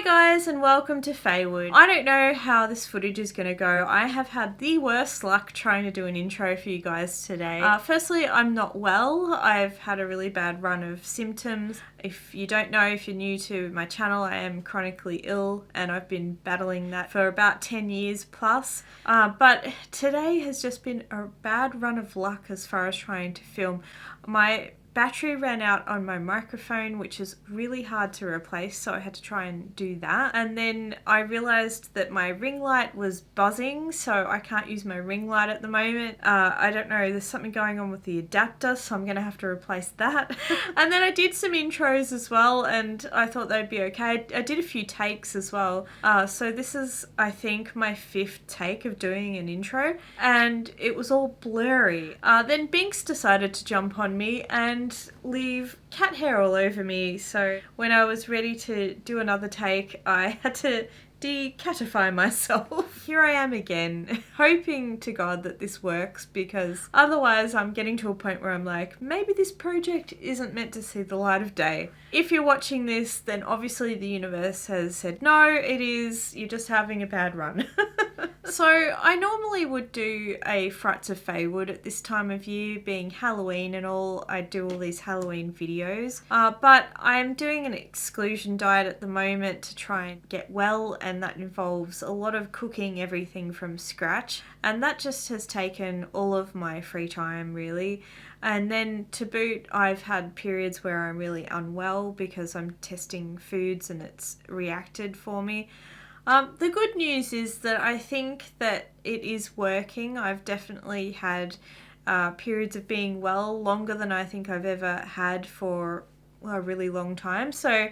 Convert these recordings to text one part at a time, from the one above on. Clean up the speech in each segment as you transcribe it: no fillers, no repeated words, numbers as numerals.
Hi guys and welcome to Faewood. I don't know how this footage is going to go. I have had the worst luck trying to do an intro for you guys today. Firstly, I'm not well. I've had a really bad run of symptoms. If you don't know, if you're new to my channel, I am chronically ill and I've been battling that for about 10 years plus. But today has just been a bad run of luck as far as trying to film. My battery ran out on my microphone, which is really hard to replace, so I had to try and do that. And then I realized that my ring light was buzzing, so I can't use my ring light at the moment. I don't know, there's something going on with the adapter, so I'm gonna have to replace that. And then I did some intros as well, and I thought they'd be okay. I did a few takes as well. So this is, I think, my 5th take of doing an intro, and it was all blurry. Then Binks decided to jump on me and leave cat hair all over me, so when I was ready to do another take I had to decatify myself. Here I am again, hoping to God that this works, because otherwise I'm getting to a point where I'm like, maybe this project isn't meant to see the light of day. If you're watching this, then obviously the universe has said no, it is, you're just having a bad run. So I normally would do a Frights of Faewood at this time of year, being Halloween and all. I do all these Halloween videos, but I'm doing an exclusion diet at the moment to try and get well, and that involves a lot of cooking everything from scratch, and that just has taken all of my free time really. And then to boot, I've had periods where I'm really unwell because I'm testing foods and it's reacted for me. The good news is that I think that it is working. I've definitely had periods of being well, longer than I think I've ever had for a really long time. So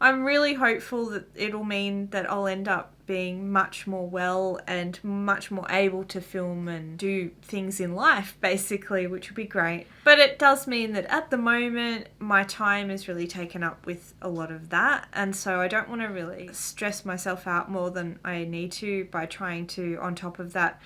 I'm really hopeful that it'll mean that I'll end up being much more well and much more able to film and do things in life, basically, which would be great. But it does mean that at the moment my time is really taken up with a lot of that, and so I don't want to really stress myself out more than I need to by trying to, on top of that,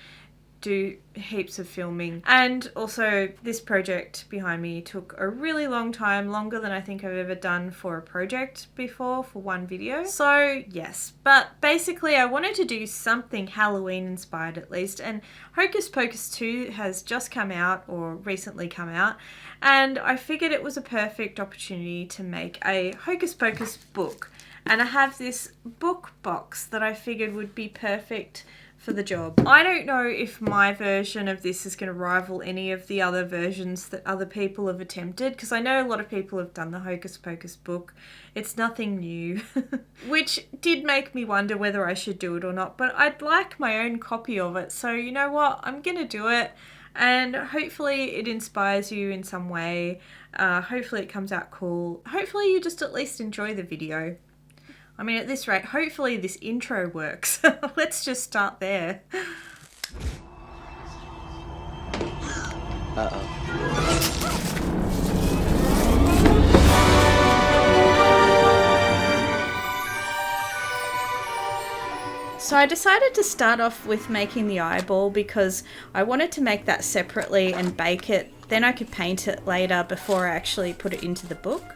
do heaps of filming. And also this project behind me took a really long time, longer than I think I've ever done for a project before, for one video. So yes, but basically I wanted to do something Halloween inspired at least, and Hocus Pocus 2 has just come out, or recently come out, and I figured it was a perfect opportunity to make a Hocus Pocus book. And I have this book box that I figured would be perfect for the job. I don't know if my version of this is going to rival any of the other versions that other people have attempted, because I know a lot of people have done the Hocus Pocus book. It's nothing new, which did make me wonder whether I should do it or not, but I'd like my own copy of it, so you know what, I'm going to do it, and hopefully it inspires you in some way. Hopefully it comes out cool. Hopefully you just at least enjoy the video. I mean, at this rate, hopefully this intro works. Let's just start there. Uh-oh. So I decided to start off with making the eyeball because I wanted to make that separately and bake it. Then I could paint it later before I actually put it into the book.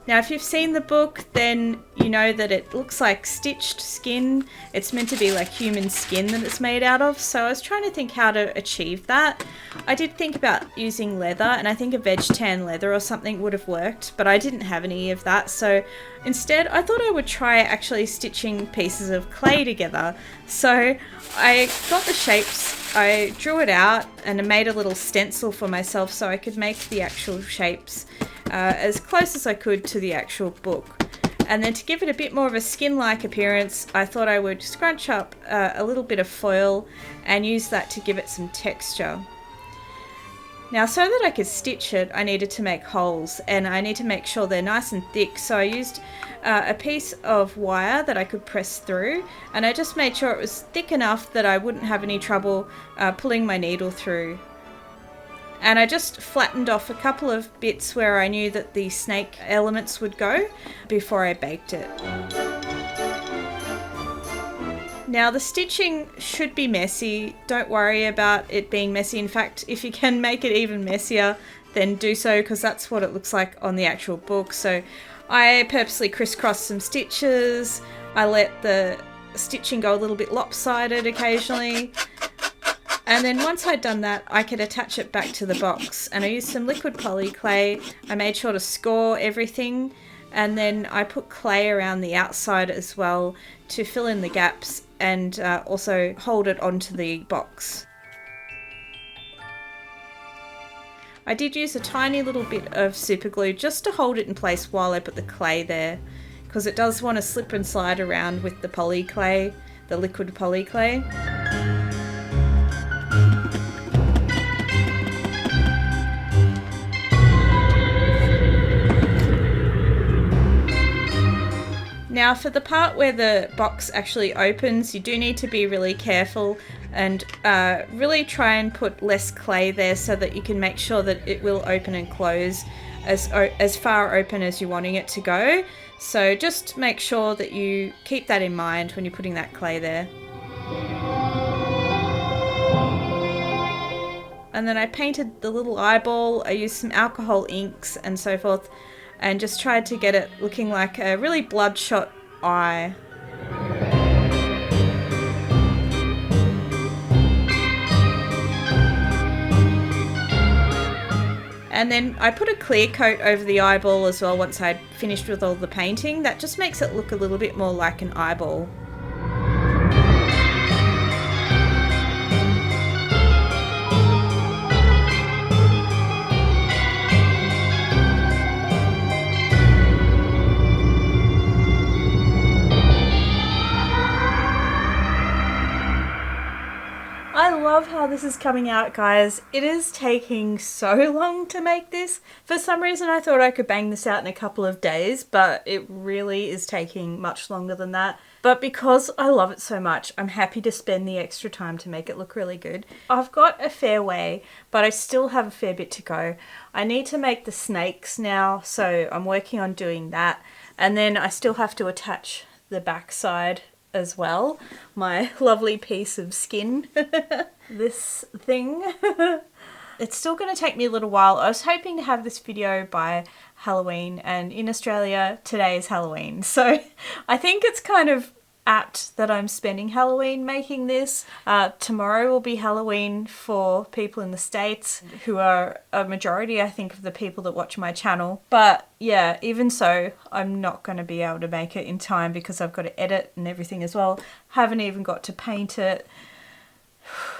Now, if you've seen the book, then you know that it looks like stitched skin. It's meant to be like human skin that it's made out of. So I was trying to think how to achieve that. I did think about using leather, and I think a veg tan leather or something would have worked, but I didn't have any of that. So instead, I thought I would try actually stitching pieces of clay together. So I got the shapes, I drew it out, and I made a little stencil for myself so I could make the actual shapes as close as I could to the actual book. And then to give it a bit more of a skin-like appearance, I thought I would scrunch up a little bit of foil and use that to give it some texture. Now, so that I could stitch it, I needed to make holes, and I need to make sure they're nice and thick, so I used a piece of wire that I could press through, and I just made sure it was thick enough that I wouldn't have any trouble pulling my needle through. And I just flattened off a couple of bits where I knew that the snake elements would go before I baked it. Now the stitching should be messy. Don't worry about it being messy. In fact, if you can make it even messier, then do so, because that's what it looks like on the actual book. So I purposely crisscrossed some stitches. I let the stitching go a little bit lopsided occasionally. And then once I'd done that, I could attach it back to the box. And I used some liquid poly clay. I made sure to score everything. And then I put clay around the outside as well to fill in the gaps and also hold it onto the box. I did use a tiny little bit of super glue just to hold it in place while I put the clay there, because it does want to slip and slide around with the poly clay, the liquid poly clay. Now for the part where the box actually opens, you do need to be really careful and really try and put less clay there so that you can make sure that it will open and close as far open as you're wanting it to go. So just make sure that you keep that in mind when you're putting that clay there. And then I painted the little eyeball. I used some alcohol inks and so forth, and just tried to get it looking like a really bloodshot eye. And then I put a clear coat over the eyeball as well once I'd finished with all the painting. That just makes it look a little bit more like an eyeball. I love how this is coming out, guys. It is taking so long to make this. For some reason I thought I could bang this out in a couple of days, but it really is taking much longer than that. But because I love it so much, I'm happy to spend the extra time to make it look really good. I've got a fair way, but I still have a fair bit to go. I need to make the snakes now, so I'm working on doing that. And then I still have to attach the backside as well, my lovely piece of skin. This thing. It's still going to take me a little while. I was hoping to have this video by Halloween, and in Australia today is Halloween, so I think it's kind of apt that I'm spending Halloween making this. Tomorrow will be Halloween for people in the States, who are a majority, I think, of the people that watch my channel. But yeah, even so, I'm not going to be able to make it in time because I've got to edit and everything as well. Haven't even got to paint it.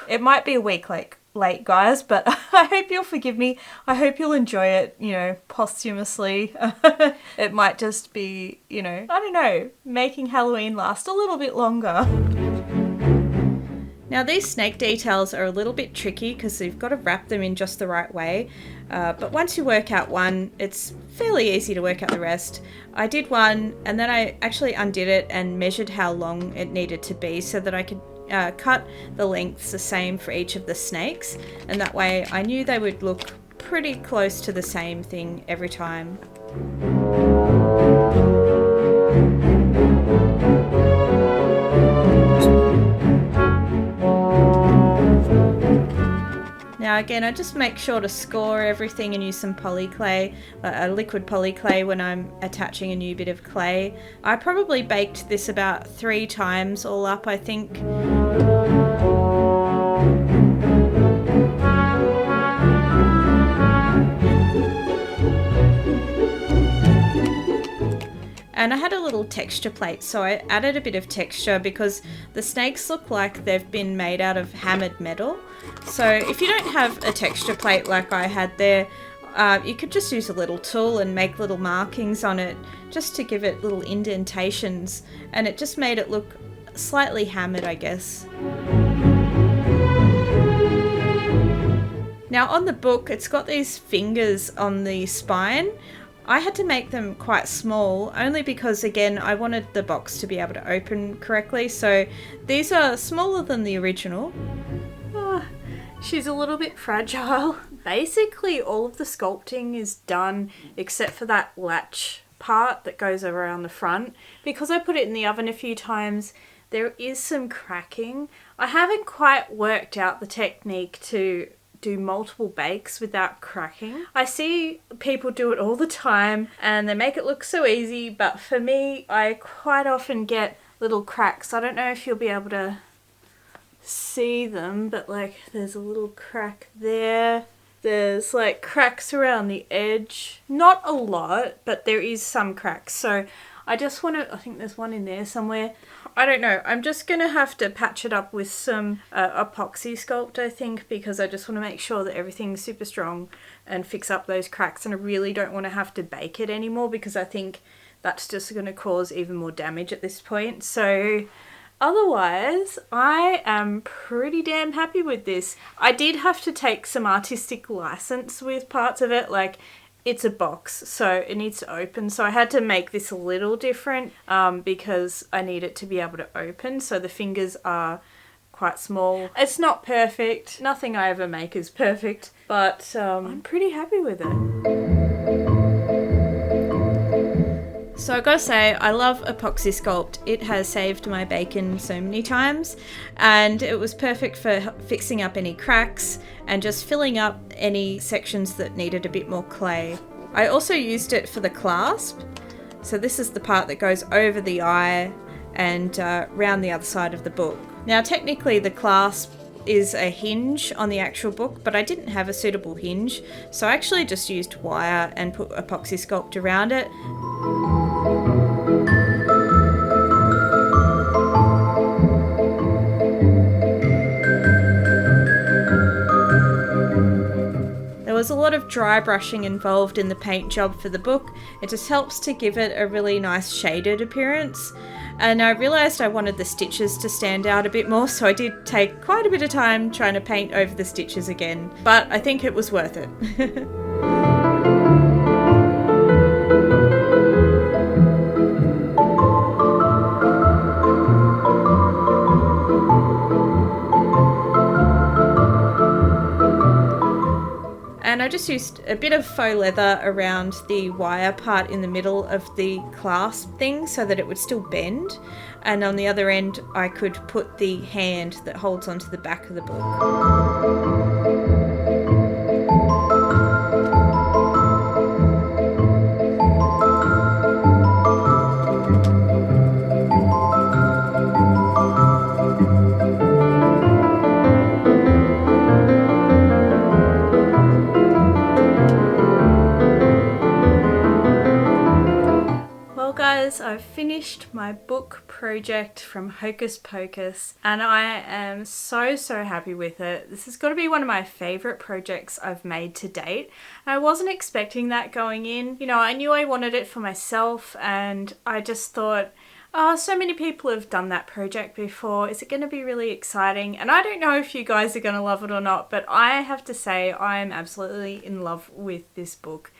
It might be a week late, guys, but I hope you'll forgive me. I hope you'll enjoy it, you know, posthumously. It might just be, you know, I don't know, making Halloween last a little bit longer. Now these snake details are a little bit tricky because you've got to wrap them in just the right way. But once you work out one, it's fairly easy to work out the rest. I did one and then I actually undid it and measured how long it needed to be so that I could cut the lengths the same for each of the snakes, and that way I knew they would look pretty close to the same thing every time. Now again, I just make sure to score everything and use some poly clay, a liquid poly clay when I'm attaching a new bit of clay. I probably baked this about 3 times all up, I think. And I had a little texture plate, so I added a bit of texture because the snakes look like they've been made out of hammered metal. So if you don't have a texture plate like I had there, you could just use a little tool and make little markings on it just to give it little indentations, and it just made it look slightly hammered, I guess. Now on the book, it's got these fingers on the spine. I had to make them quite small only because, again, I wanted the box to be able to open correctly. So these are smaller than the original. Oh, she's a little bit fragile. Basically, all of the sculpting is done except for that latch part that goes around the front. Because I put it in the oven a few times, there is some cracking. I haven't quite worked out the technique to do multiple bakes without cracking. I see people do it all the time and they make it look so easy, but for me, I quite often get little cracks. I don't know if you'll be able to see them, but like there's a little crack there. There's like cracks around the edge. Not a lot, but there is some cracks. So I just want to, I think there's one in there somewhere. I don't know. I'm just going to have to patch it up with some Apoxy Sculpt, I think, because I just want to make sure that everything's super strong and fix up those cracks. And I really don't want to have to bake it anymore because I think that's just going to cause even more damage at this point. So otherwise, I am pretty damn happy with this. I did have to take some artistic license with parts of it, like it's a box, so it needs to open. So I had to make this a little different because I need it to be able to open. So the fingers are quite small. It's not perfect. Nothing I ever make is perfect, but I'm pretty happy with it. So I gotta say, I love Apoxy Sculpt. It has saved my bacon so many times, and it was perfect for fixing up any cracks and just filling up any sections that needed a bit more clay. I also used it for the clasp. So this is the part that goes over the eye and round the other side of the book. Now technically the clasp is a hinge on the actual book, but I didn't have a suitable hinge, so I actually just used wire and put Apoxy Sculpt around it. There was a lot of dry brushing involved in the paint job for the book. It just helps to give it a really nice shaded appearance. And I realised I wanted the stitches to stand out a bit more, so I did take quite a bit of time trying to paint over the stitches again. But I think it was worth it. And I just used a bit of faux leather around the wire part in the middle of the clasp thing so that it would still bend. And on the other end, I could put the hand that holds onto the back of the book. I've finished my book project from Hocus Pocus and I am so happy with it. This has got to be one of my favourite projects I've made to date. I wasn't expecting that going in. You know, I knew I wanted it for myself and I just thought, oh, so many people have done that project before. Is it going to be really exciting? And I don't know if you guys are going to love it or not, but I have to say I am absolutely in love with this book.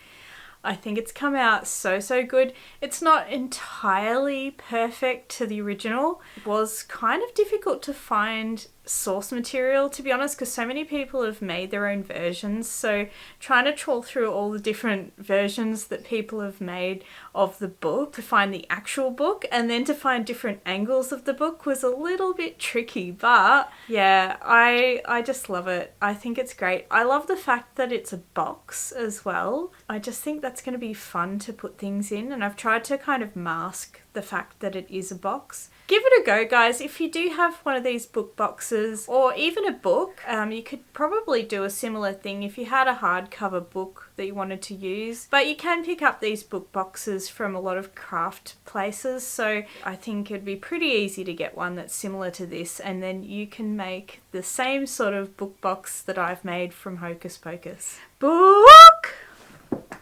I think it's come out so good. It's not entirely perfect to the original. It was kind of difficult to find source material, to be honest, because so many people have made their own versions. So trying to trawl through all the different versions that people have made of the book to find the actual book and then to find different angles of the book was a little bit tricky. But yeah, I just love it. I think it's great. I love the fact that it's a box as well. I just think that's going to be fun to put things in, and I've tried to kind of mask the fact that it is a box. Give it a go, guys. If you do have one of these book boxes or even a book, you could probably do a similar thing if you had a hardcover book that you wanted to use. But you can pick up these book boxes from a lot of craft places, so I think it'd be pretty easy to get one that's similar to this, and then you can make the same sort of book box that I've made from Hocus Pocus. Book!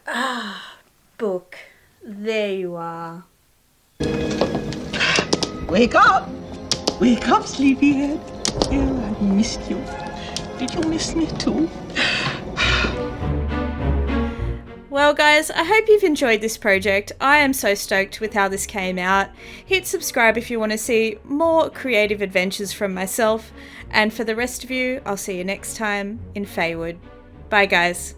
Ah, book. There you are. Wake up! Wake up, sleepyhead. Oh, I missed you. Did you miss me too? Well guys, I hope you've enjoyed this project. I am so stoked with how this came out. Hit subscribe if you want to see more creative adventures from myself. And for the rest of you, I'll see you next time in Faewood. Bye guys.